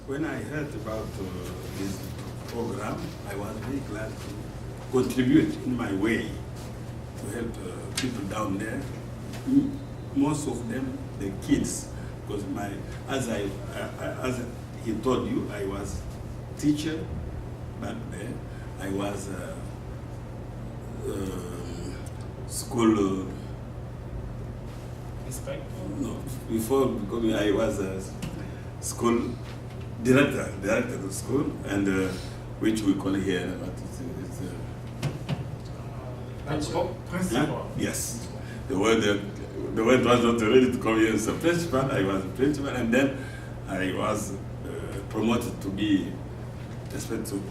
When I heard about this program, I was very glad to contribute in my way to help people down there. Most of them, the kids, because as he told you, I was teacher back there. I was school. Inspector? No, before becoming, I was a school director of the school, and which we call here, but Principal? Principal. Yes. The word was not ready to come here as a principal. I was a principal, and then I was promoted to be expected to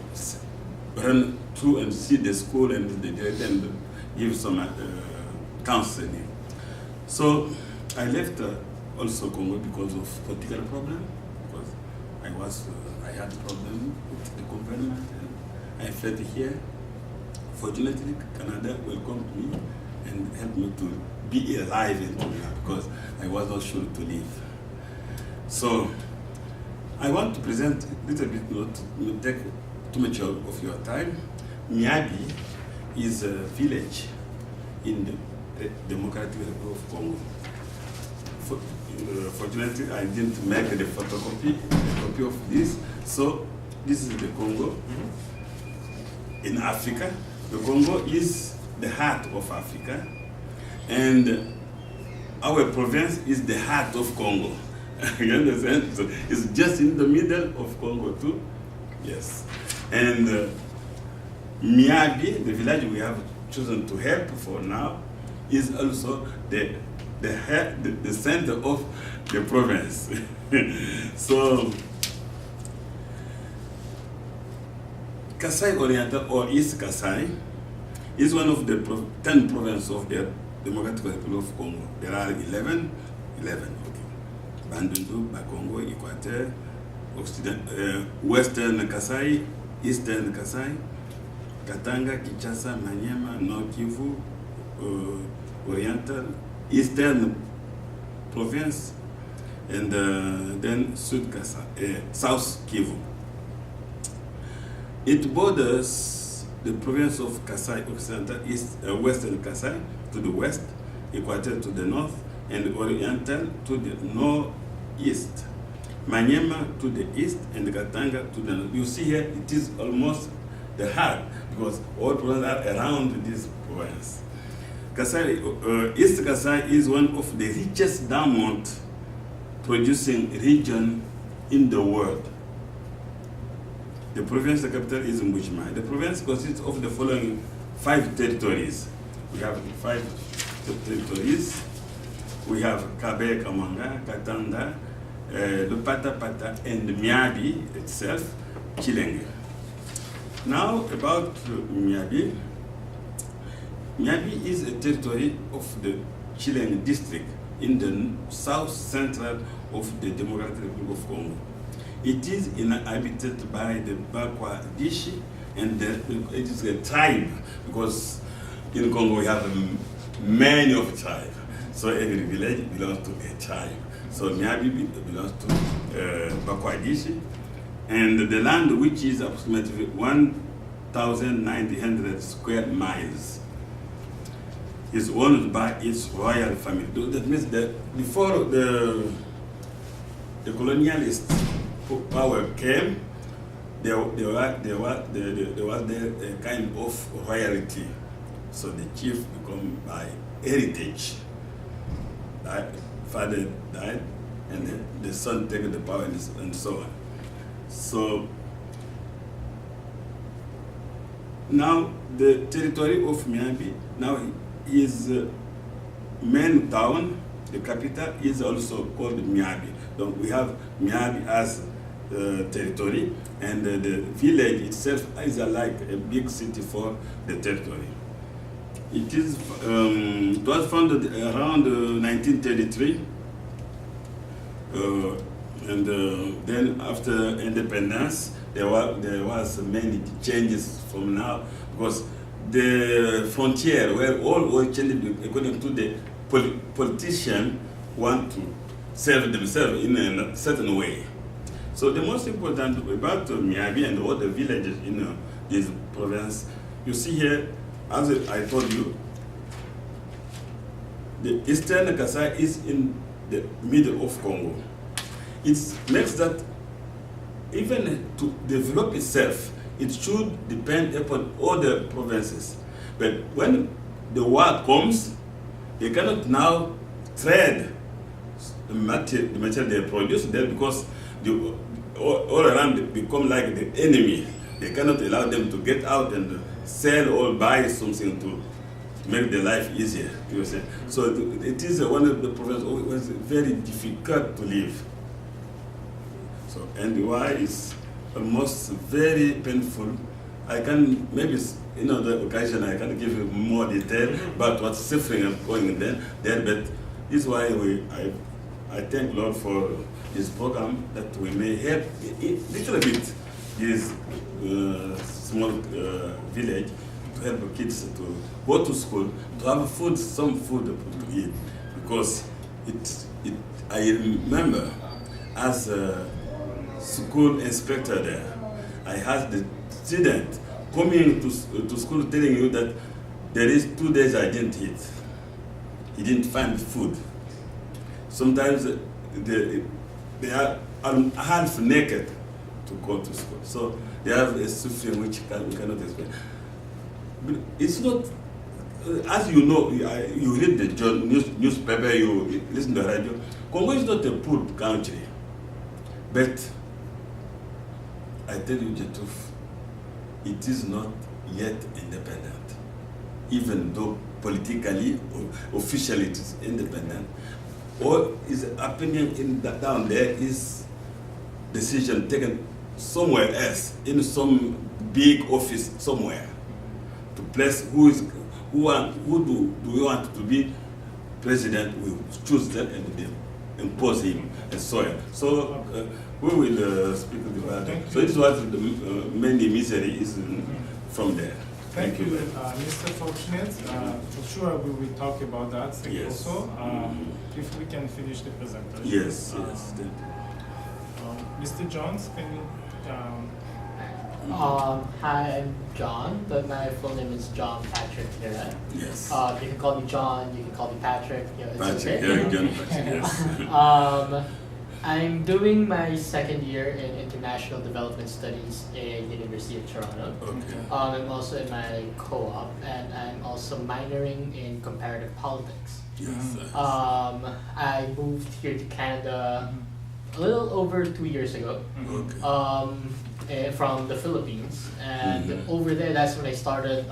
run through and see the school and the director and give some counseling. So I left also Congo because of political problem, because I had a problem with the government, and I fled here. Fortunately, Canada welcomed me and helped me to be alive in Congo because I was not sure to live. So I want to present a little bit, not to take too much of your time. Miabi is a village in the Democratic Republic of Congo. Fortunately, I didn't make the copy of this. So this is the Congo in Africa. The Congo is the heart of Africa, and our province is the heart of Congo. You understand? So it's just in the middle of Congo too. Yes. And Miabi, the village we have chosen to help for now, is also the center of the province. So Kasai Oriental, or East Kasai, is one of the 10 provinces of the Democratic Republic of Congo. There are 11, okay. Bandundu, Bakongo, Equateur, Western Kasai, Eastern Kasai, Katanga, Kinshasa, Maniema, Nord Kivu, Oriental, Eastern Province, and then South Kivu. It borders the province of Kasai Occidental, Western Kasai to the west, Equateur to the north, and Oriental to the northeast, Maniema to the east, and Katanga to the north. You see here, it is almost the heart, because all provinces are around this province. East Kasai is one of the richest diamond producing region in the world. The province, the capital is Mbuji-Mayi. The province consists of the following 5 territories. We have 5 territories. We have Kabe, Kamanga, Katanda, Lupata-Pata, and Miabi itself, Chilenge. Now about Miabi. Miabi is a territory of the Chilenge district in the south central of the Democratic Republic of Congo. It is inhabited by the Bakwa Dishi, and it is a tribe, because in Congo we have many of tribes. So every village belongs to a tribe. So Miabi belongs to Bakwa Dishi, and the land, which is approximately 1,900 square miles, is owned by its royal family. That means that before the colonialists power came, there was a kind of royalty. So the chief become by heritage. Father died, and the son took the power, and so on. So now the territory of Miabi now is main town. The capital is also called Miabi. So we have Miabi as territory, and the village itself is like a big city for the territory. It was founded around 1933, and then after independence, there was many changes from now, because the frontier were all changed according to the politician want to serve themselves in a certain way. So the most important about Miami and all the villages in this province, you see here, as I told you, the eastern Kasai is in the middle of Congo. It makes that even to develop itself, it should depend upon all the provinces. But when the war comes, they cannot now trade the material they produce there because all around they become like the enemy. They cannot allow them to get out and sell or buy something to make their life easier. You see? So it is one of the provinces where it was very difficult to live. So and why is almost very painful. I can maybe the occasion I can give you more detail about what's suffering and going there. But this is why I thank Lord for this program that we may help a little bit this small village to help the kids to go to school, to have food, some food to eat. Because I remember as a school inspector there, I had the student coming to school telling you that there is 2 days I didn't eat. He didn't find food. Sometimes they are half naked to go to school. So they have a suffering which we cannot explain. But it's not, as you know, you read the newspaper, you listen to the radio. Congo is not a poor country. But I tell you the truth, it is not yet independent. Even though politically or officially it is independent, all is happening down there is decision taken somewhere else, in some big office somewhere, to place who do we want to be president. We choose them and they impose him and so on. So we will speak about that. So this is what the mainly misery is from there. Thank you, Mr. Fortunat. For sure, we will talk about that Yes. also. If we can finish the presentation. Yes, yes. Mr. Jones, can you? Hi, I'm John, but my full name is John Patrick Hira. Yes. You can call me John, you can call me Patrick. It's Patrick, okay. yeah, John Patrick, yes. I'm doing my second year in International Development Studies in the University of Toronto. Okay. I'm also in my co-op, and I'm also minoring in comparative politics. Yes. I moved here to Canada a little over 2 years ago. Okay. From the Philippines, and over there that's when I started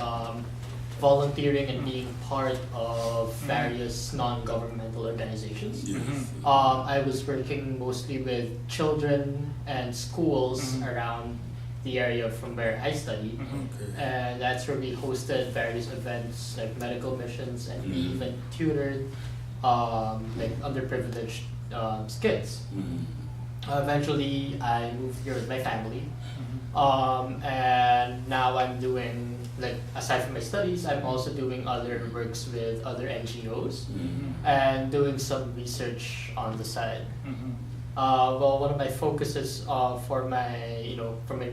volunteering and being part of various non-governmental organizations. Yes. I was working mostly with children and schools around the area from where I study, Okay. and that's where we hosted various events like medical missions, and we even tutored like underprivileged kids. Eventually, I moved here with my family, and now I'm doing, like, aside from my studies, I'm also doing other works with other NGOs and doing some research on the side. Well, one of my focuses for my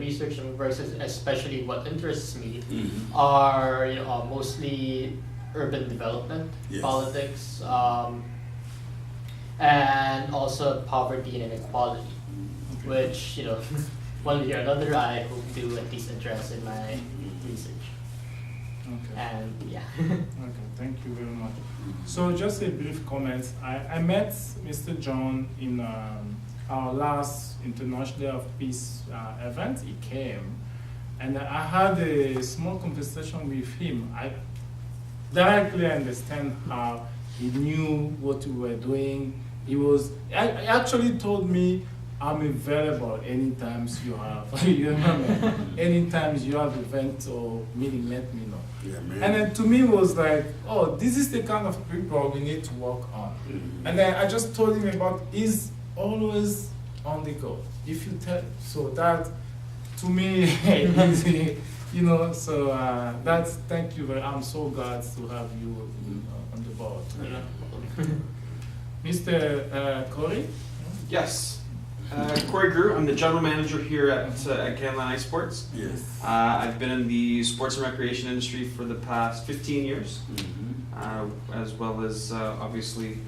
research and works, especially what interests me, are mostly urban development, Yes. politics, and also poverty and inequality, which, one way or another, I hope to at least address in my research. Okay. And yeah. Okay, thank you very much. So just a brief comment. I met Mr. John in our last International Day of Peace event. He came, and I had a small conversation with him. I directly understand how he knew what we were doing. He actually told me, I'm available anytime you have, you remember, anytime you have event or meeting, let me know. Yeah, man. And then to me it was like, oh, this is the kind of people we need to work on. And then I just told him about, he's always on the go. If you tell, so that to me, easy, so that's, thank you very, I'm so glad to have you on the board. Yeah. Mr. Corey? Yes. Corey Grew. I'm the general manager here at Canada Ice Sports. Yes. I've been in the sports and recreation industry for the past 15 years, as well as obviously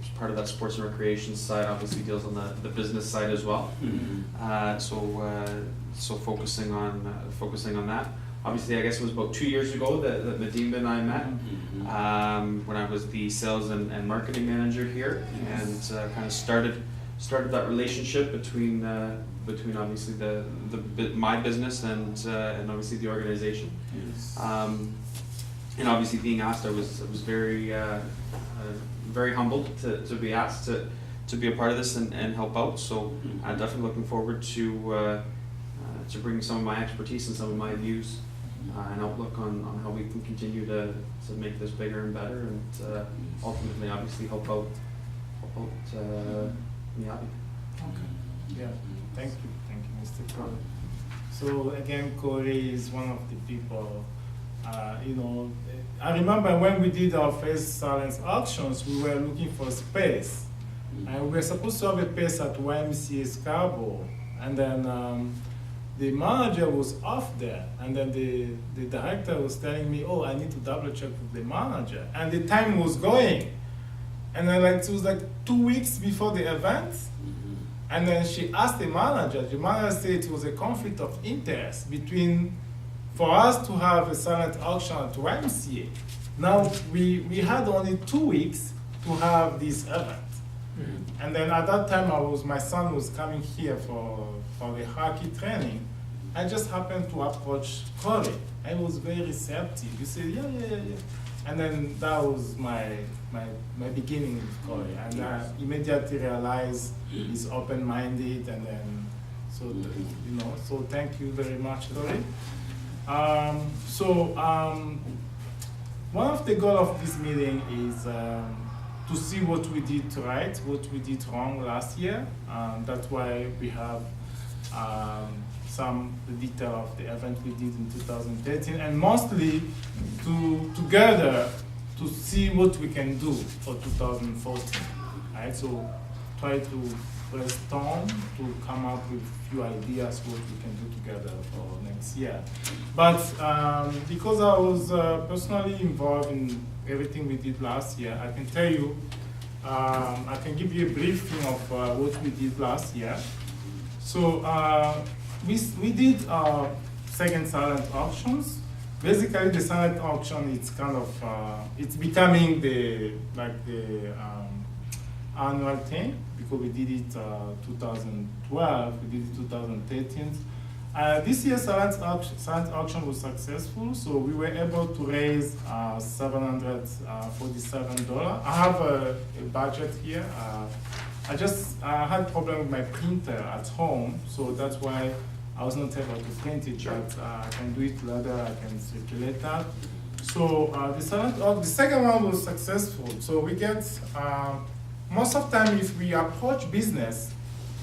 as part of that sports and recreation side. Obviously deals on the business side as well. So focusing on that. Obviously, I guess it was about 2 years ago that Madimba and I met, when I was the sales and marketing manager here, and kind of started that relationship between obviously my business and obviously the organization. Yes. And obviously being asked, I was very very humbled to be asked to be a part of this and help out. So I'm definitely looking forward to bring some of my expertise and some of my views and outlook on how we can continue to make this bigger and better, and ultimately obviously help out Miyabi. Okay. Yeah. Thank you, Mr. Corey. So again, Corey is one of the people. I remember when we did our first silence auctions, we were looking for space, and we were supposed to have a space at YMCA Scarborough, and then the manager was off there, and then the director was telling me, "Oh, I need to double check with the manager," and the time was going, and then it was like 2 weeks before the event, and then she asked the manager. The manager said it was a conflict of interest for us to have a silent auction at YMCA. Now we had only 2 weeks to have this event. And then at that time, my son was coming here for the hockey training. I just happened to approach Corey. I was very receptive. He said, yeah. And then that was my beginning with Corey. And I immediately realized he's open-minded, and then, so thank you very much, Corey. One of the goals of this meeting is to see what we did right, what we did wrong last year. That's why we have some detail of the event we did in 2013, and mostly together to see what we can do for 2014. Right? So try to brainstorm to come up with a few ideas what we can do together for next year. But because I was personally involved in everything we did last year, I can tell you, I can give you a briefing of what we did last year. So we did second silent auctions. Basically, the silent auction is kind of it's becoming the annual thing, because we did it 2012, we did it 2013. This year's silent auction was successful, so we were able to raise $747. I have a budget here. I had problem with my printer at home, so that's why I was not able to print it, but I can do it later, I can circulate that. So the second one was successful. So we get, most of the time if we approach business,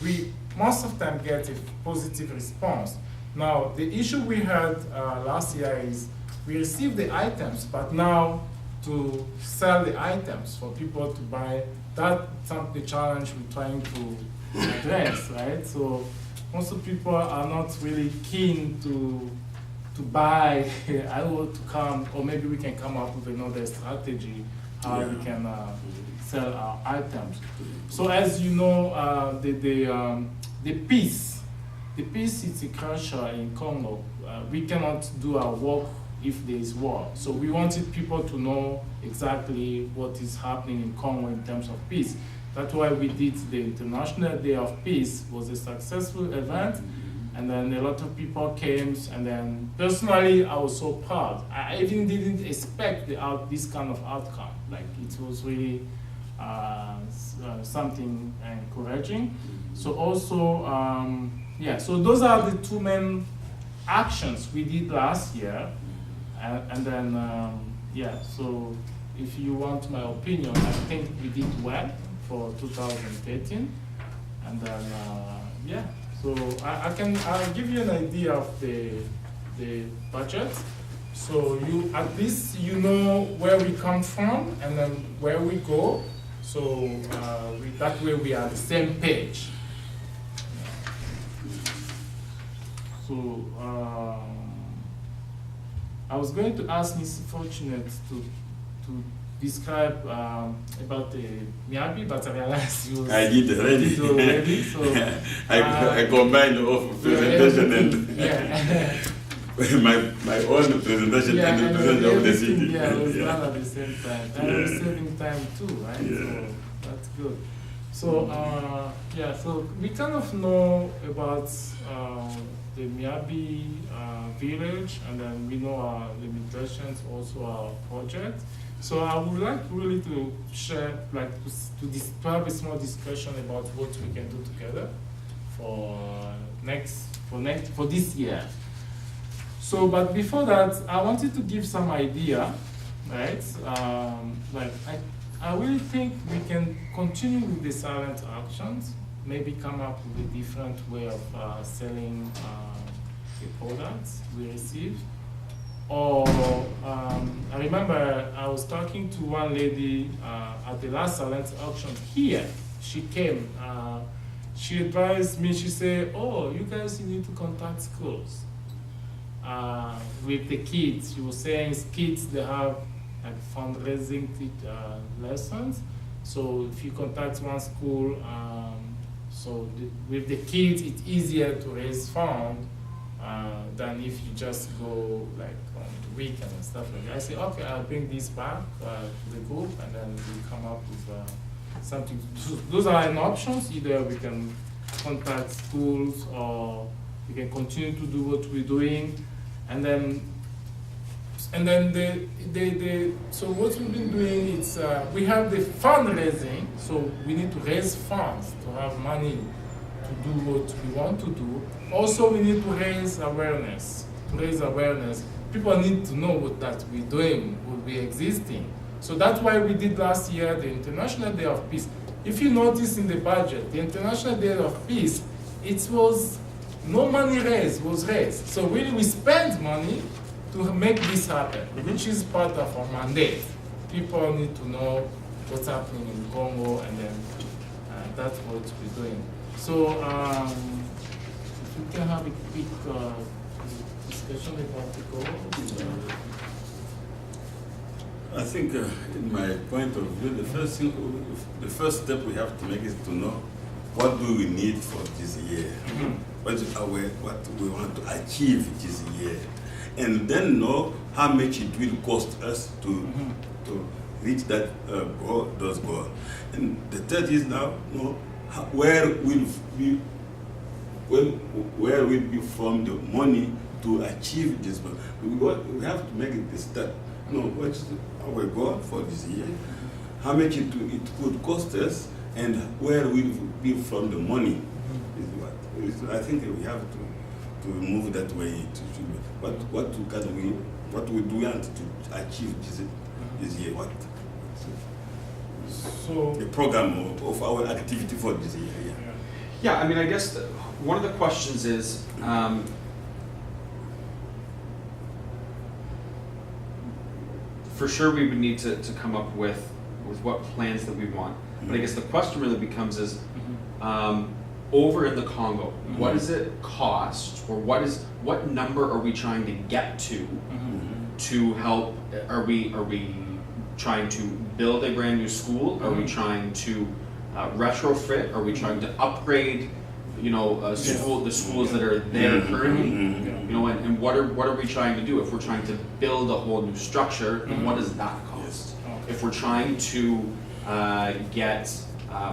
we most of the time get a positive response. Now, the issue we had last year is we received the items, but now to sell the items for people to buy, that's the challenge we're trying to address, right? So most of people are not really keen to buy. I want to come, or maybe we can come up with another strategy how we can sell our items. So as you know, the peace is a culture in Congo. We cannot do our work if there is war. So we wanted people to know exactly what is happening in Congo in terms of peace. That's why we did the International Day of Peace. It was a successful event, and then a lot of people came, and then personally I was so proud. I even didn't expect this kind of outcome. Like, it was really something encouraging. So also, so those are the two main actions we did last year. And then, so if you want my opinion, I think we did well for 2013. And then, so I'll give you an idea of the budget. So at least you know where we come from and then where we go. So that way we are on the same page. to. I was going to ask Ms. Fortunat to describe about the Miyabi, but I realized you I did already. So I combined of presentation and yeah. my own presentation and the presentation of the city. Yeah, it was done at the same time. And we're saving time too, right? Yeah. So that's good. So so we kind of know about the Miyabi village, and then we know our limitations, also our project. So I would like really to share, like to have a small discussion about what we can do together for this year. So, but before that, I wanted to give some idea, right? I really think we can continue with the silent actions, maybe come up with a different way of selling the products we receive. Or I remember I was talking to one lady at the last silent auction here. She came, she advised me, she said, oh, you guys need to contact schools. With the kids, she was saying kids, they have like fundraising lessons. So if you contact one school, with the kids, it's easier to raise funds than if you just go like on the weekend and stuff like that. I say, okay, I'll bring this back to the group, and then we come up with something. Those are an options. Either we can contact schools, or we can continue to do what we're doing. And then so what we've been doing is we have the fundraising, so we need to raise funds to have money to do what we want to do. Also, we need to raise awareness. People need to know that we're doing, what we're existing. So that's why we did last year the International Day of Peace. If you notice in the budget, the International Day of Peace, it was no money was raised. So really we spend money to make this happen, which is part of our mandate. People need to know what's happening in Congo, and then that's what we're doing. So if we can have a quick discussion about the goals. I think in my point of view, the first step we have to make is to know what do we need for this year. What we want to achieve this year, and then know how much it will cost us to reach that those goals. And the third is now know where will we from the money to achieve this goal. We have to make it the start. What's our goal for this year? How much it could cost us, and where will be from the money? I think we have to move that way. What do we want to achieve this year? So the program of our activity for this year. Yeah, I mean, I guess one of the questions is, for sure we would need to come up with what plans that we want. But I guess the question really becomes is, over in the Congo, what does it cost, or what number are we trying to get to help? Are we trying to build a brand new school? Are we trying to retrofit? Are we trying to upgrade, the schools that are there currently? And what are we trying to do? If we're trying to build a whole new structure, then what does that cost? If we're trying to get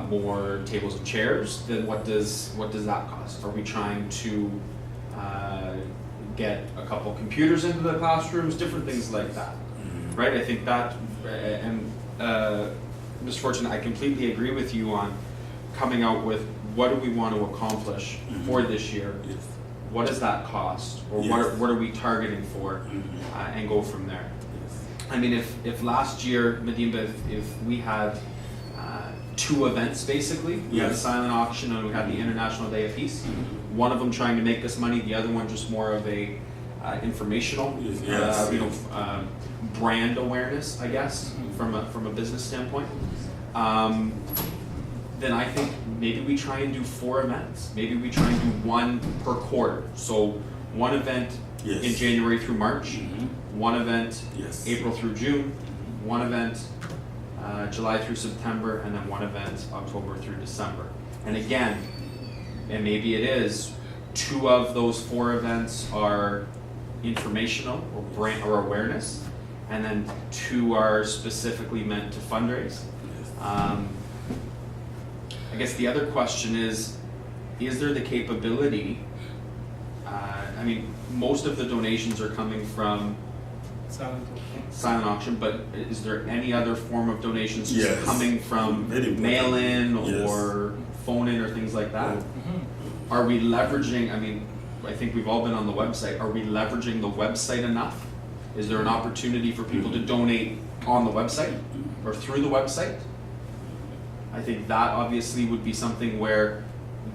more tables and chairs, then what does that cost? Are we trying to get a couple computers into the classrooms? Different things like that, right? I think that, and Ms. Fortunat, I completely agree with you on coming out with what do we want to accomplish for this year. What does that cost, or what are we targeting for, and go from there. I mean, if last year, Madimba, if we had 2 events basically, we had a silent auction and we had the International Day of Peace. One of them trying to make us money, the other one just more of a informational, brand awareness, I guess, from a business standpoint. Then I think maybe we try and do 4 events. Maybe we try and do 1 per quarter. So one event Yes. in January through March, one event Yes. April through June, one event July through September, and then one event October through December. And again, and maybe it is, 2 of those 4 events are informational or brand or awareness, and then 2 are specifically meant to fundraise. I guess the other question is there the capability, I mean, most of the donations are coming from silent auction, but is there any other form of donations just Yes. coming from Very important. mail-in Yes. or phone-in or things like that? Are we leveraging, I mean, I think we've all been on the website, are we leveraging the website enough? Is there an opportunity for people to donate on the website or through the website? I think that obviously would be something where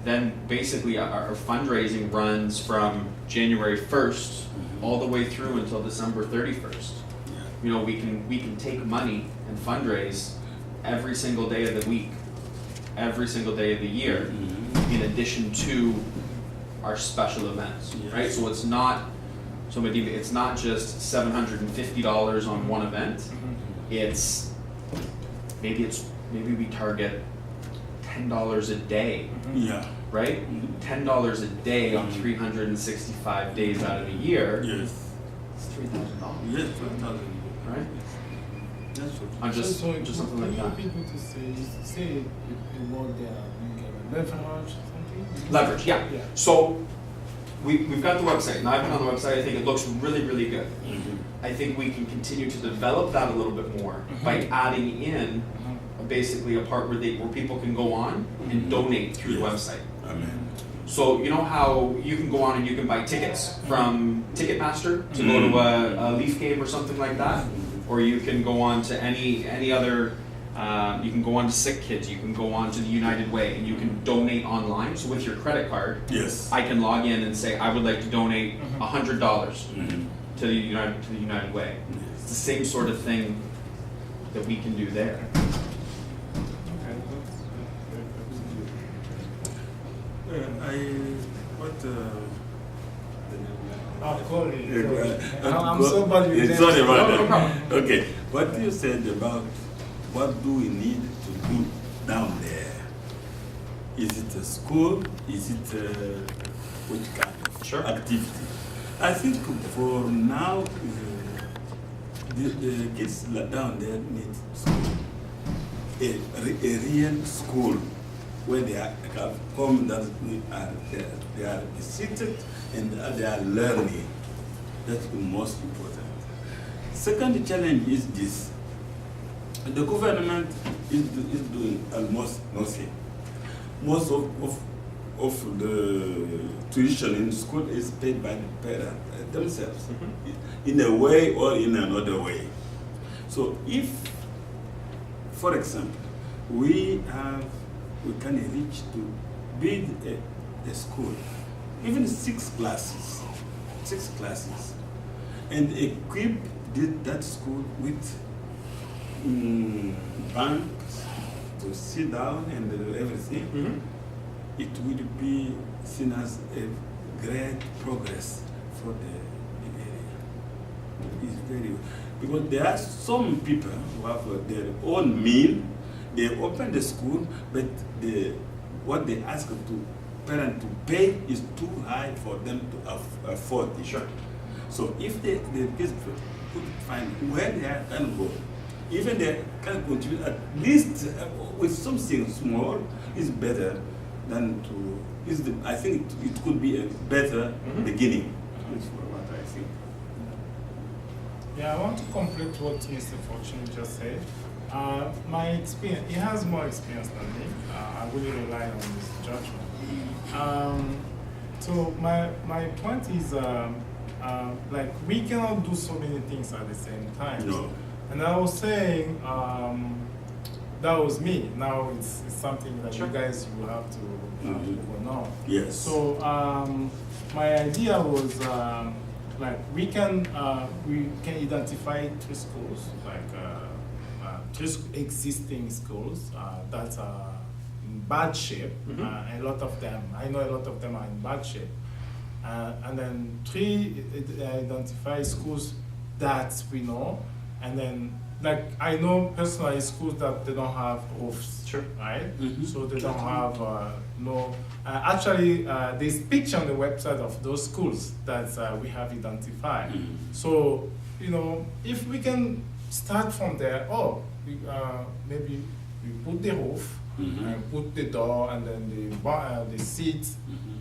then basically our fundraising runs from January 1st all the way through until December 31st. You know, we can take money and fundraise every single day of the week, every single day of the year, in addition to our special events, right? So it's not, it's not just $750 on one event. It's maybe we target $10 a day, Yeah. right? $10 a day on 365 days out of the year. Yes. It's $3,000, Yes, 12,000. right? That's what. On just something like that. Can you repeat what you say the word there, leverage or something? Leverage, yeah. Yeah. So we've got the website, and I've been on the website. I think it looks really, really good. I think we can continue to develop that a little bit more by adding in basically a part where people can go on and donate through the website. Amen. So you know how you can go on and you can buy tickets from Ticketmaster to go to a Leaf game or something like that, or you can go on to any other. You can go on to Sick Kids. You can go on to the United Way, and you can donate online. So with your credit card, Yes. I can log in and say I would like to donate $100 to the United Way. It's the same sort of thing that we can do there. I'm so bad with that. Sorry about No that. problem. Okay, what you said about what do we need to do down there? Is it a school? Is it which kind of activity? I think for now, the kids down there need school. A real school where they have come, that they are seated and they are learning. That's the most important. Second challenge is this. The government is doing almost nothing. Most of the tuition in school is paid by the parents themselves, in a way or in another way. So if, for example, we can reach to build a school, even 6 classes, and equip that school with banks to sit down and everything, it will be seen as a great progress for the area. It's very, because there are some people who have their own meal. They open the school, but what they ask to parents to pay is too high for them to afford it. Sure. So if the kids could find where they can go, even they can contribute at least with something small, is better than to. I think it could be a better beginning. That's what I think. Yeah, I want to complete what Mr. Fortunat just said. My experience, he has more experience than me. I really rely on his judgment. So my point is, like, we cannot do so many things at the same time. No. And I was saying, that was me. Now it's something that you guys will have to know. Yes. So my idea was, like, we can identify 3 schools, like 3 existing schools that are in bad shape. A lot of them, I know a lot of them are in bad shape. and then 3 identify schools that we know, and then like I know personally schools that they don't have roofs, Sure. right? Mhm. So they don't have no. Actually, there's picture on the website of those schools that we have identified. Mhm. So you know, if we can start from there, maybe we put the roof, Mhm. and put the door, and then the seats. Mhm.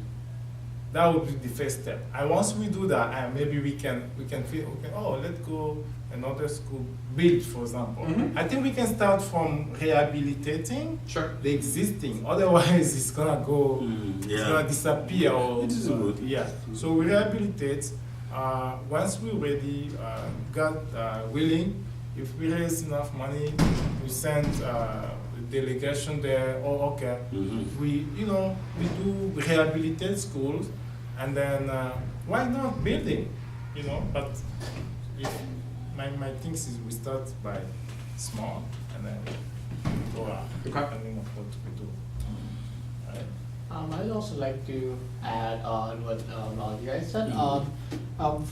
That would be the first step. And once we do that, and maybe we can feel okay. Oh, let's go another school build, for example. Mhm. I think we can start from rehabilitating Sure. the existing. Otherwise, it's gonna go. Mm, It's yeah. gonna disappear. Or It is good. yeah. So we rehabilitate. Once we're ready, God willing, if we raise enough money, we send a delegation there. Oh, okay. Mhm. We do rehabilitate schools, and then why not building? But if my things is we start by small and then go up depending on what we do. Right? I'd also like to add on what all you guys said.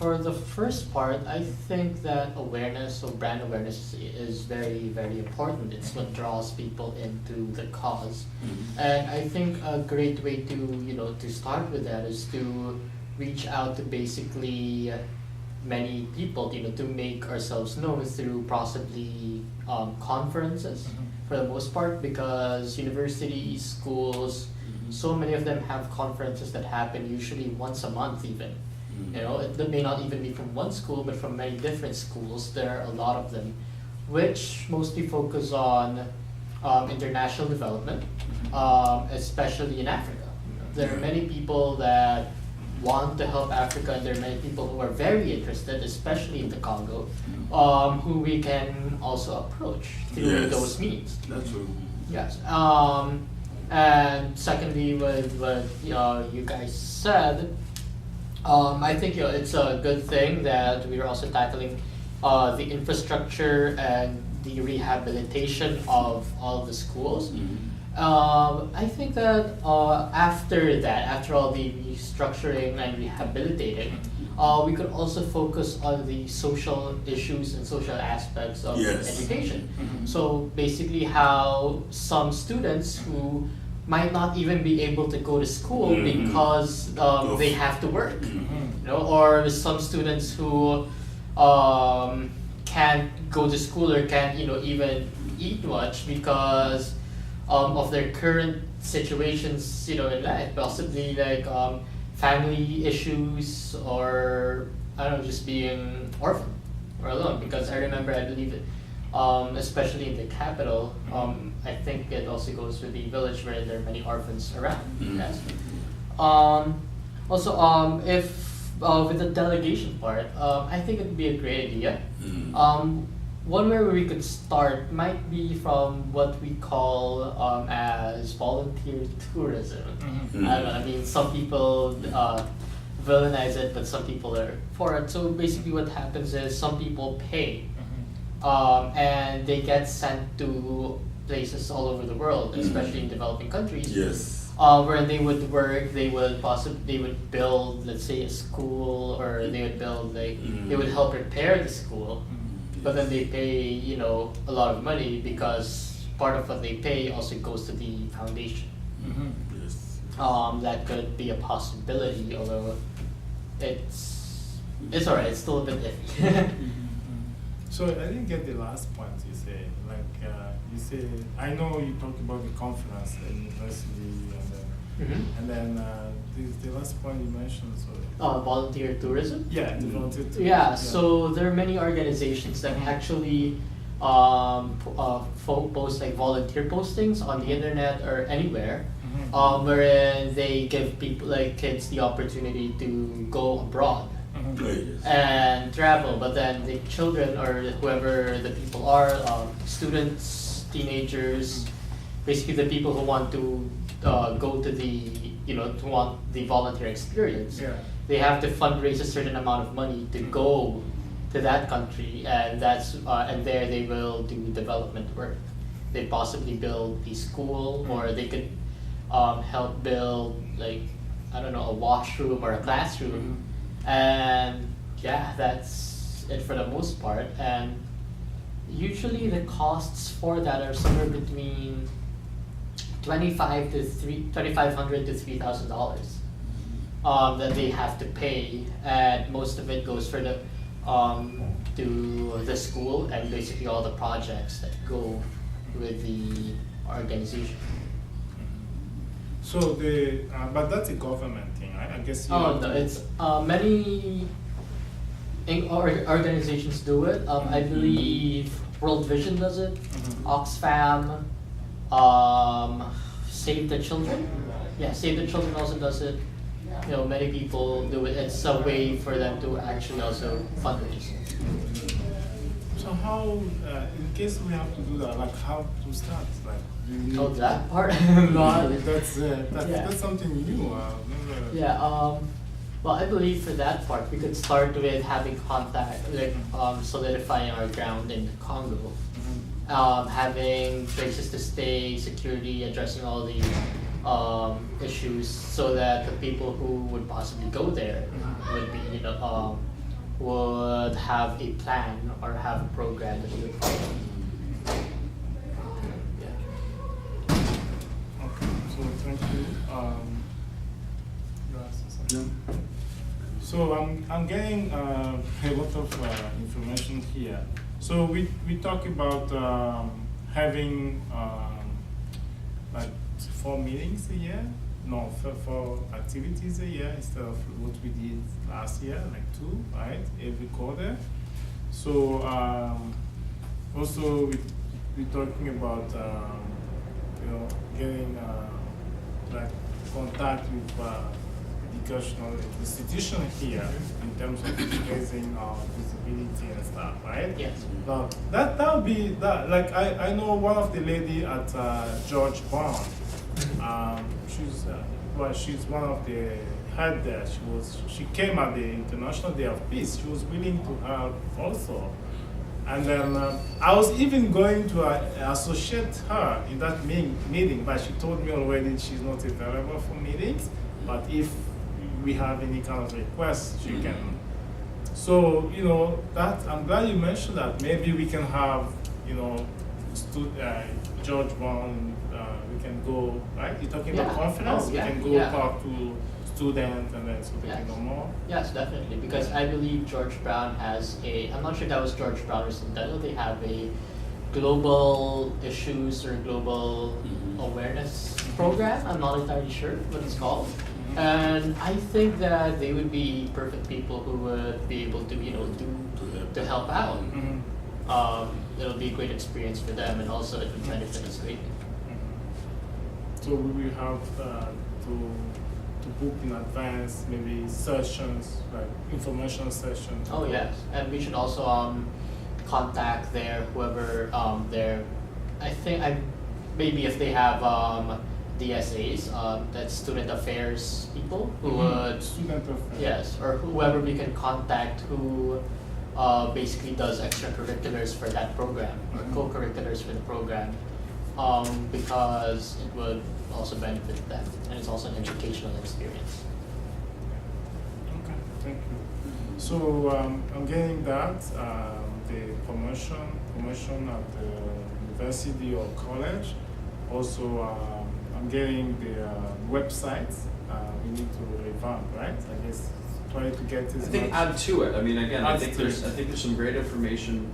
For the first part, I think that awareness or brand awareness is very, very important. It's what draws people into the cause. And I think a great way to start with that is to reach out to basically many people, to make ourselves known through possibly conferences for the most part, because universities, schools, so many of them have conferences that happen usually once a month even. It may not even be from one school, but from many different schools. There are a lot of them, which mostly focus on international development, especially in Africa. There are many people that want to help Africa, and there are many people who are very interested, especially in the Congo, who we can also approach through Yes. those means. That's true. Yes. And secondly, with what you guys said, I think it's a good thing that we are also tackling the infrastructure and the rehabilitation of all the schools. I think that after all the restructuring and rehabilitating, we could also focus on the social issues and social aspects of Yes. education. So basically how some students who might not even be able to go to school because they have to work, or some students who can't go to school or can't even eat much because of their current situations in life, possibly like family issues, or I don't know, just being orphaned or alone. Because I remember, I believe it, especially in the capital, I think it also goes with the village where there are many orphans around. Yes. Also, if with the delegation part, I think it would be a great idea. One way we could start might be from what we call as volunteer tourism. I don't know, I mean, some people villainize it, but some people are for it. So basically what happens is some people pay and they get sent to places all over the world, especially in developing countries. Yes. Where they would work, they would build, let's say, a school, or they would build they would help repair the school. But then they pay, a lot of money, because part of what they pay also goes to the foundation. Yes. That could be a possibility, although it's alright. It's still a bit iffy. So I didn't get the last point you say. You say, I know you talked about the conference at university, and then the last point you mentioned. So Volunteer tourism. yeah, the volunteer tourism. Yeah, so there are many organizations that actually post like volunteer postings on the internet or anywhere, wherein they give people, like kids, the opportunity to go abroad Yes. and travel. But then the children, or whoever the people are, students, teenagers, basically the people who want to go to to want the volunteer experience, Yeah. they have to fundraise a certain amount of money to go to that country, and and there they will do development work. They possibly build the school, or they could help build like I don't know, a washroom or a classroom, and yeah, that's it for the most part. And usually the costs for that are somewhere between $2,500 to $3,000 that they have to pay, and most of it goes for the to the school and basically all the projects that go with the organization. So but that's a government thing, right? I guess. Oh no, it's many organizations do it. I believe World Vision does it. Oxfam, Save the Children. Yeah, Save the Children also does it. You know, many people do it. It's a way for them to actually also fundraise. So how, in case we have to do that, like how to start? Like, do you need Oh, that part? that's something new. Yeah. Well, I believe for that part, we could start with having contact, like solidifying our ground in the Congo, having places to stay, security, addressing all the issues, so that the people who would possibly go there would be, would have a plan or have a program that they would follow. Okay, so thank you. You asked something? So I'm getting a lot of information here. So we talk about having like 4 meetings a year. No, 4 activities a year instead of what we did last year, like 2, right? Every quarter. So also we're talking about getting like contact with educational institution here in terms of raising visibility and stuff, right? Yes. Now that would be that. Like I know one of the lady at George Brown. She's one of the head there. She came at the International Day of Peace. She was willing to help also. And then I was even going to associate her in that meeting, but she told me already she's not available for meetings. But if we have any kind of request, she can. So that I'm glad you mentioned that. Maybe we can have George Brown. We can go, right? You're talking about conference. We can go talk to students and then so they can know more. Yes, definitely. Because I believe George Brown has I'm not sure if that was George Brown or Solidario. They have a global issues or global awareness program. I'm not entirely sure what it's called. And I think that they would be perfect people who would be able to, to help out. It'll be a great experience for them, and also it would benefit us greatly. So we will have to book in advance, maybe sessions, like information sessions. Oh yes, and we should also contact whoever maybe if they have DSAs, that's student affairs people who would student affairs. Yes, or whoever we can contact who basically does extracurriculars for that program or co-curriculars for the program. Because it would also benefit them, and it's also an educational experience. Okay, thank you. So I'm getting that the promotion at the university or college. Also, I'm getting the website. We need to revamp, right? I guess try to get this. I think add to it. I mean, again, I think there's some great information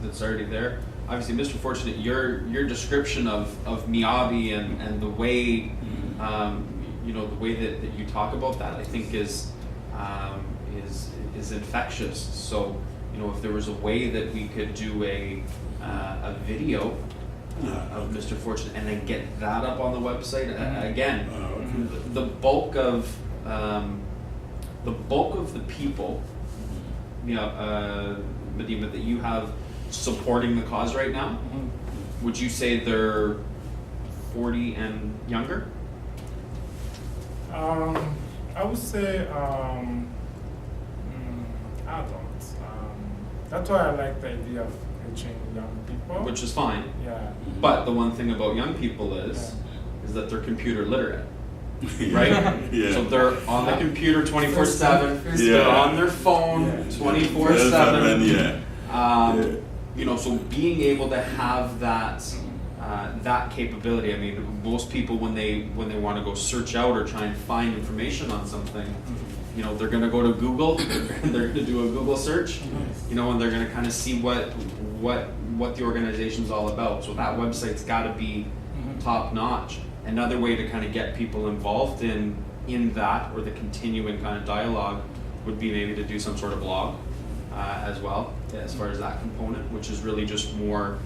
that's already there. Obviously, Mr. Fortunat, your description of Miyabi and the way the way that you talk about that, I think is infectious. So if there was a way that we could do a video of Mr. Fortunat and then get that up on the website again, the bulk of the people, Medima, that you have supporting the cause right now, would you say they're 40 and younger? I would say adults. That's why I like the idea of reaching young people. Which is fine. Yeah. But the one thing about young people is that they're computer literate. right? Yeah. So they're on the computer 24/7. First They're Yeah. on their phone Yeah. 24/7. Yeah. Yeah. You know, so being able to have that capability. I mean, most people when they want to go search out or try and find information on something, you know, they're going to go to Google. They're going to do a Google search. You know, and they're going to kind of see what the organization's all about. So that website's got to be top notch. Another way to kind of get people involved in that or the continuing kind of dialogue would be maybe to do some sort of blog as well, as far as that component, which is really just more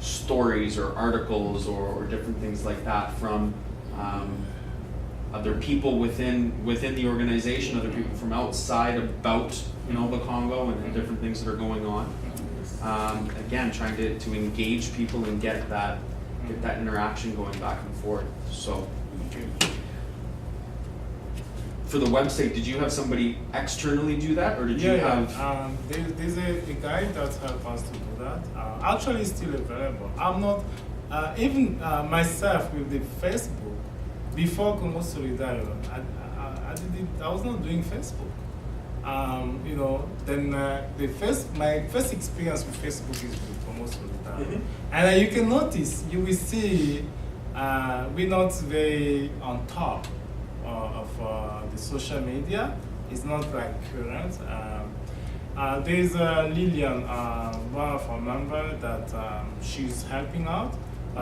stories or articles or different things like that from other people within the organization, other people from outside about, you know, the Congo and different things that are going on. Again, trying to engage people and get that interaction going back and forth. So for the website, did you have somebody externally do that, or did you have? There's a guy that helped us to do that. Actually, it's still available. I'm not even myself with the Facebook. Before Congo Solidario, I was not doing Facebook. You know, then my first experience with Facebook is with Congo Solidario. And you can notice, you will see we're not very on top of the social media. It's not like current. There's Lillian, one of our members, that she's helping out.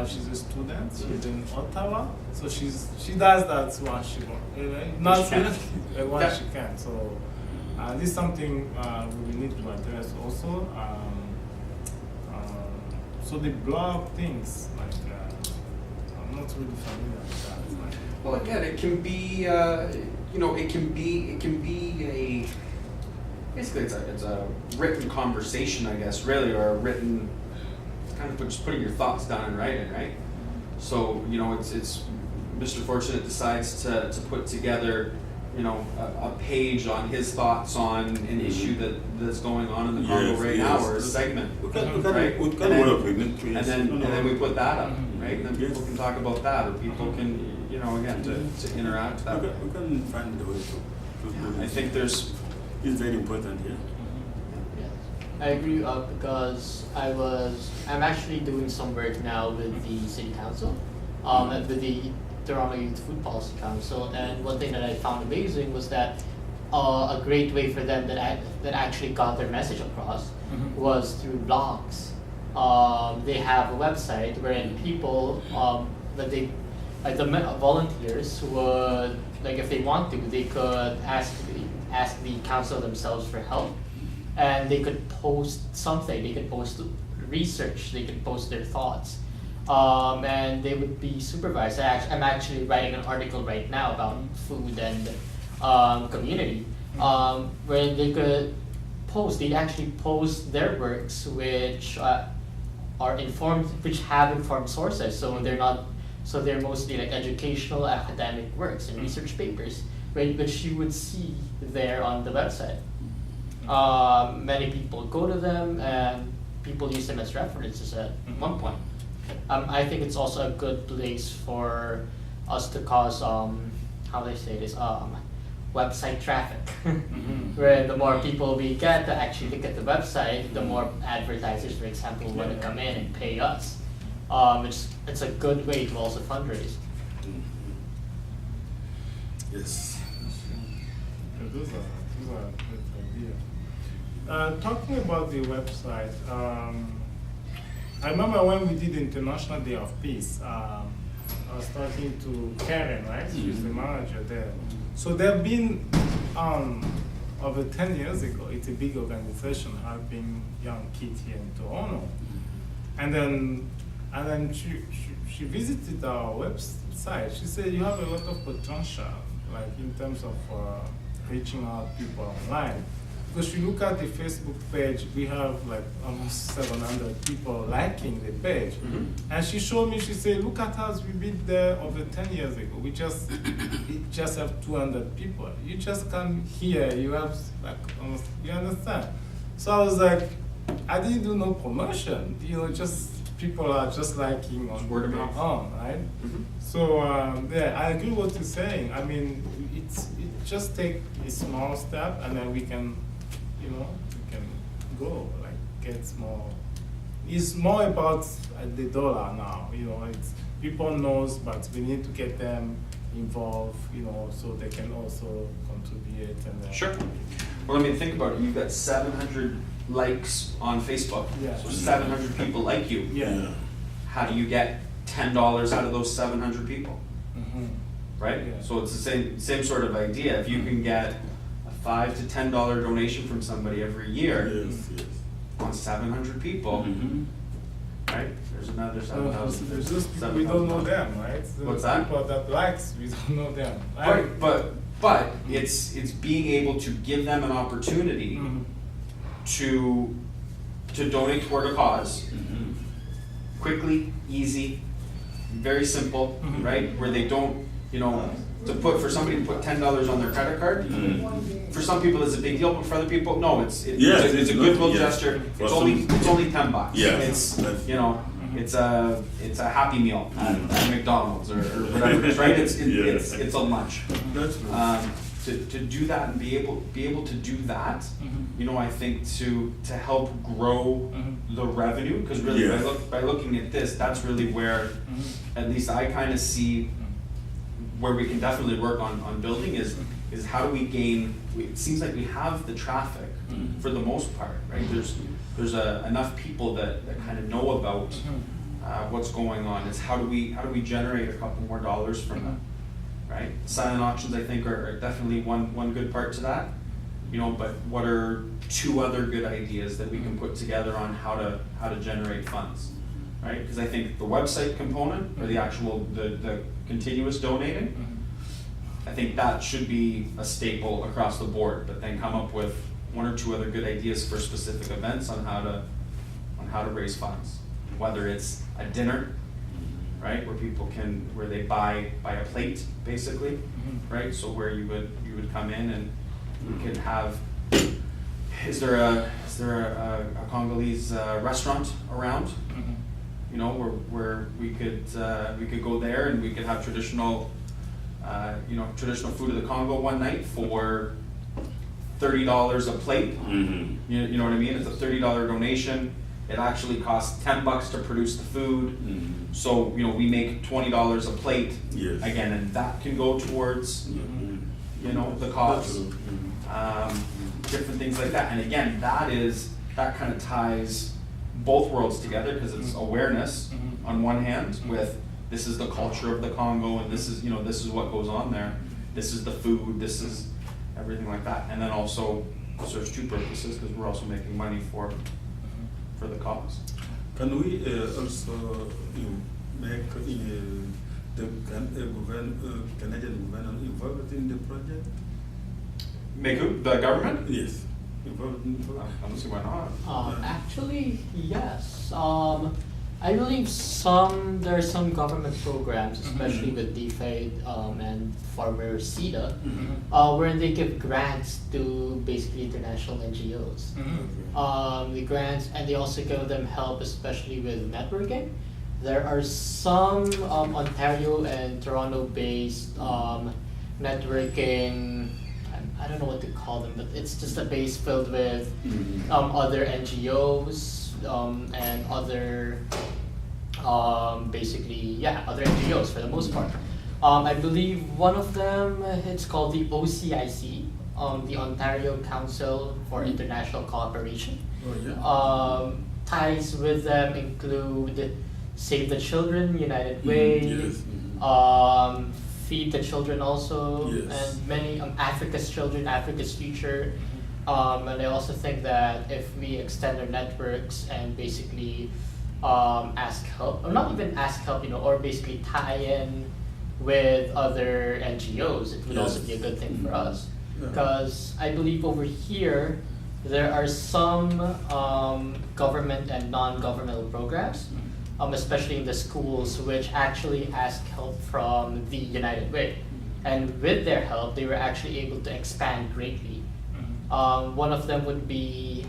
She's a student. She's in Ottawa, so she does that once she wants. Not once she can. So this is something we need to address also. So the blog things, like I'm not really familiar with that. Well, again, it can be, you know, it can be a, basically it's a written conversation, I guess, really, or a written, kind of just putting your thoughts down in writing, right? So, you know, it's Mr. Fortunat decides to put together, you know, a page on his thoughts on an issue that's going on in the Congo right now, or a segment, right? We can work with it. And then we put that up, right? And then people can talk about that, or people can, you know, again, to interact that way. We can find a way to do I this. think there's, It's very important, yeah. I agree because I'm actually doing some work now with the city council, with the Toronto Youth Food Policy Council, and one thing that I found amazing was that a great way for them that actually got their message across was through blogs. They have a website wherein people the volunteers would, like, if they want to, they could ask the council themselves for help, and they could post something. They could post research. They could post their thoughts, and they would be supervised. I'm actually writing an article right now about food and community, where they could post. They actually post their works, which are informed, which have informed sources. So they're not. So they're mostly like educational, academic works and research papers, right, which you would see there on the website. Many people go to them, and people use them as references at one point. I think it's also a good place for us to cause, how do I say this, website traffic. Where the more people we get to actually look at the website, the more advertisers, for example, want to come in and pay us. It's a good way to also fundraise. Yes. Those are good ideas. Talking about the website, I remember when we did the International Day of Peace, I was talking to Karen, right? She's the manager there. So they've been over 10 years ago. It's a big organization helping young kids here in Toronto. And then she visited our website. She said, you have a lot of potential, like in terms of reaching out people online. Because if you look at the Facebook page, we have like almost 700 people liking the page. And she showed me, she said, look at us, we've been there over 10 years ago. We just have 200 people. You just come here, you have like almost, you understand? So I was like, I didn't do no promotion, you know, just people are just liking on Word of their mouth. own, right? Mhm. So yeah, I agree with what you're saying. I mean, it just take a small step, and then we can, we can go like get more. It's more about the dollar now. It's people knows, but we need to get them involved. So they can also contribute and then. Sure. Well, I mean, think about it. You've got 700 likes on Facebook. Yeah. So 700 people like you. Yeah. How do you get $10 out of those 700 people? Mm-hmm. Right? Yeah. So it's the same sort of idea. If you can get a $5 to $10 donation from somebody every year Yes, yes. on 700 people, Mhm. right? There's another 7,000. There's just people we don't know them, right? The What's that? People that likes, we don't know them. Right, but it's being able to give them an opportunity Mhm. to donate toward a cause, Mhm. quickly, easy, very simple, Mhm. right? Where they don't, for somebody to put $10 on their credit card, for some people it's a big deal, but for other people, no, it's Yes, a it's goodwill not- yes. gesture. For It's some- only $10. Yes, It's that's- it's a Happy Meal at McDonald's or whatever it is, right? Yeah. It's a lunch. That's true. To do that and be able to do that, Mhm. I think to help grow Mhm. the revenue, because really Yes. by looking at this, that's really where Mhm. at least I kind of see where we can definitely work on building is how do we gain. It seems like we have the traffic Mhm. for the most part, right? There's enough people that kind of know about what's going on. It's how do we generate a couple more dollars from them, right? Silent auctions, I think, are definitely one good part to that. But what are two other good ideas that we can put together on how to generate funds, right? Because I think the website component or the actual the continuous donating, I think that should be a staple across the board. But then come up with one or two other good ideas for specific events on how to raise funds, whether it's a dinner, right, where they buy a plate basically, right? So where you would come in and you could have. Is there a Congolese restaurant around? Where we could go there and we could have traditional food of the Congo one night for $30 a plate. Mhm. You know what I mean? It's a $30 donation. It actually costs $10 to produce the food. Mhm. So we make $20 a plate. Yes. Again, and that can go towards Mhm. the cause. That's true. Mhm. Different things like that. And again, that kind of ties both worlds together because it's awareness Mhm. on one hand with this is the culture of the Congo and this is what goes on there. This is the food, this is everything like that. And then also serves two purposes because we're also making money for the cause. Can we also make the Canadian government involved in the project? Make who? The government? Yes. Involved in the project. I don't see why not. Actually, yes. I believe there are some government programs, especially with DFAID and former CEDA, where they give grants to basically international NGOs. The grants, and they also give them help, especially with networking. There are some Ontario and Toronto-based networking. I don't know what to call them, but it's just a base filled with other NGOs and other other NGOs for the most part. I believe one of them, it's called the OCIC, the Ontario Council for International Cooperation. Oh, yeah. Ties with them include Save the Children, United Way, Yes. Feed the Children also, Yes. and many Africa's Children, Africa's Future. And I also think that if we extend our networks and basically ask help, or not even ask help, or basically tie in with other NGOs, it would also be a good thing for us. Yeah. Because I believe over here, there are some government and non-governmental programs, especially in the schools, which actually ask help from the United Way. And with their help, they were actually able to expand greatly. One of them would be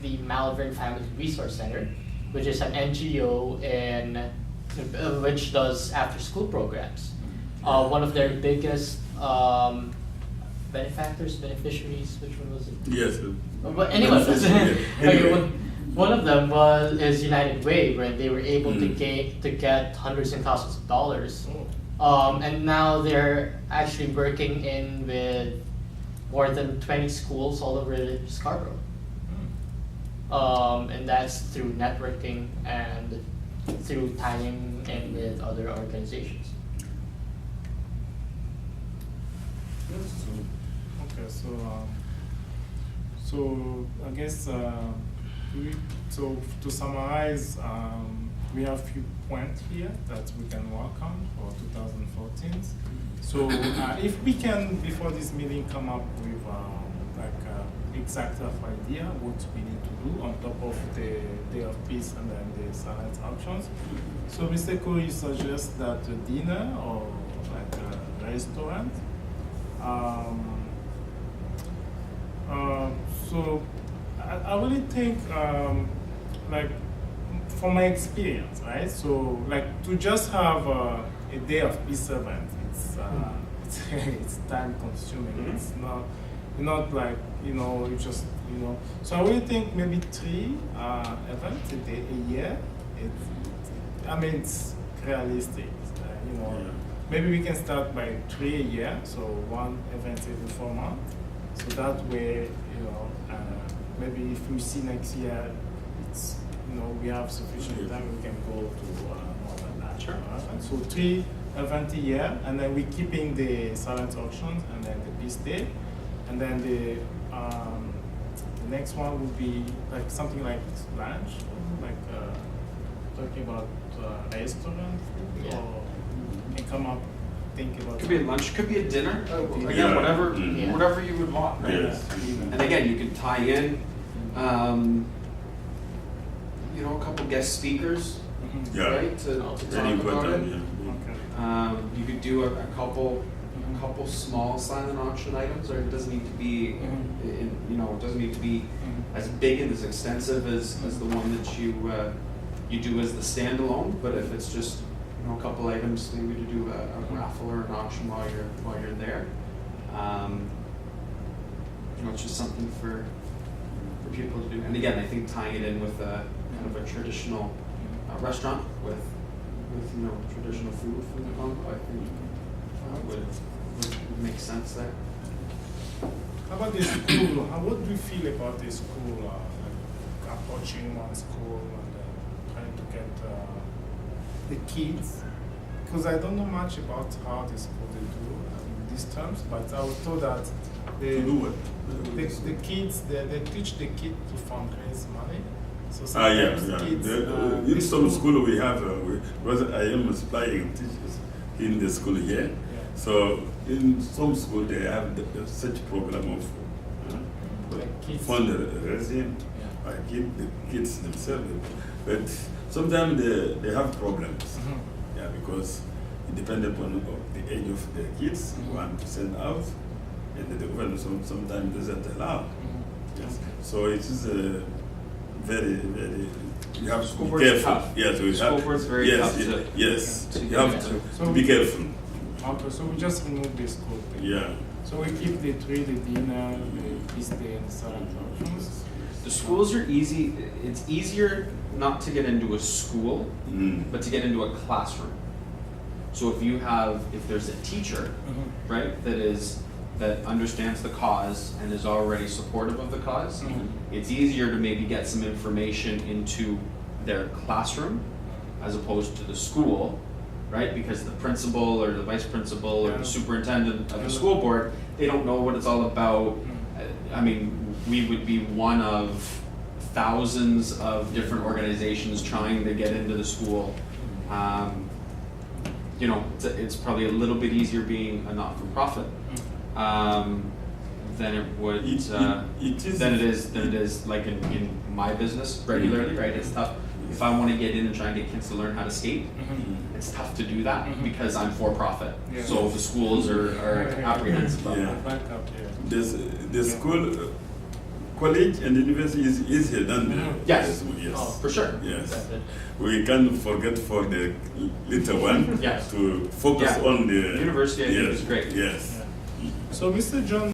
the Malvern Family Resource Center, which is an NGO which does after-school programs. One of their biggest beneficiaries, which one was it? Yes. But anyway, Anyway. one of them is United Way, where they were able to get hundreds and thousands of dollars. And now they're actually working with more than 20 schools all over Scarborough. And that's through networking and through tying in with other organizations. Okay, so I guess so to summarize, we have a few points here that we can work on for 2014. So if we can, before this meeting, come up with exact rough idea what we need to do on top of the Day of Peace and then the silent auctions. So Mr. Corey suggests that a dinner or like a restaurant. So I really think like from my experience, right? So like to just have a Day of Peace event, it's time consuming. It's not like you just So I really think maybe 3 events a year. It's realistic. Maybe we can start by 3 a year. So 1 event every 4 months. So that way, maybe if we see next year, it's we have sufficient time. We can go to more than that. Sure. So 3 events a year, and then we're keeping the silent auctions and then the Peace Day. And then the next one would be like something like lunch, like talking about restaurant food, Yeah. or you can come up, think about. Could be a lunch, could be a dinner. Again, Yeah. whatever you would want. Right? Yes. And again, you can tie in, a couple guest speakers, Yeah. right? To Very talk about important. it. Yeah. You could do a couple small silent auction items, or it doesn't need to be, it doesn't need to be as big and as extensive as the one that you do as the standalone. But if it's just a couple items, maybe to do a raffle or an auction while you're there. It's just something for people to do. And again, I think tying it in with a kind of a traditional restaurant with traditional food from the Congo, I think would make sense there. How about the school? What do you feel about the school? Like approaching one school and trying to get the kids? Because I don't know much about how the school they do in these terms, but I was told that To do what? the kids they teach the kid to fundraise money. So Yeah. sometimes kids In some school we have, because I am supplying teachers in the school here. So in some school they have such program of Like kids. fundraising, the kids themselves. But sometimes they have problems. Yeah, because it depends upon the age of the kids who want to send out, and the government sometimes doesn't allow. Yes. So it is very, very. You have to School be board's careful. tough. Yes, we School have. board's very Yes, tough to- yes. to You get have into. to be careful. Okay, so we just remove the school thing. Yeah. So we keep the 3, the dinner, the Peace Day, and the silent auctions. The schools are easy. It's easier not to get into a school, but to get into a classroom. So if there's a teacher, right, that understands the cause and is already supportive of the cause, it's easier to maybe get some information into their classroom as opposed to the school, right? Because the principal or the vice principal or the superintendent of the school board, they don't know what it's all about. I mean, we would be one of thousands of different organizations trying to get into the school. It's probably a little bit easier being a not-for-profit than it would than it is like in my business regularly, right? It's tough. If I want to get in and try and get kids to learn how to skate, it's tough to do that because I'm for-profit. Yeah. So the schools are apprehensive of Yeah. that. Back up, The school college and university is easier than the Yes. yes. Oh, for sure. Yes. Definitely. We can't forget for the little one Yes. to focus Yeah. on the University, I think, yes. is great. Yes. So, Mr. John,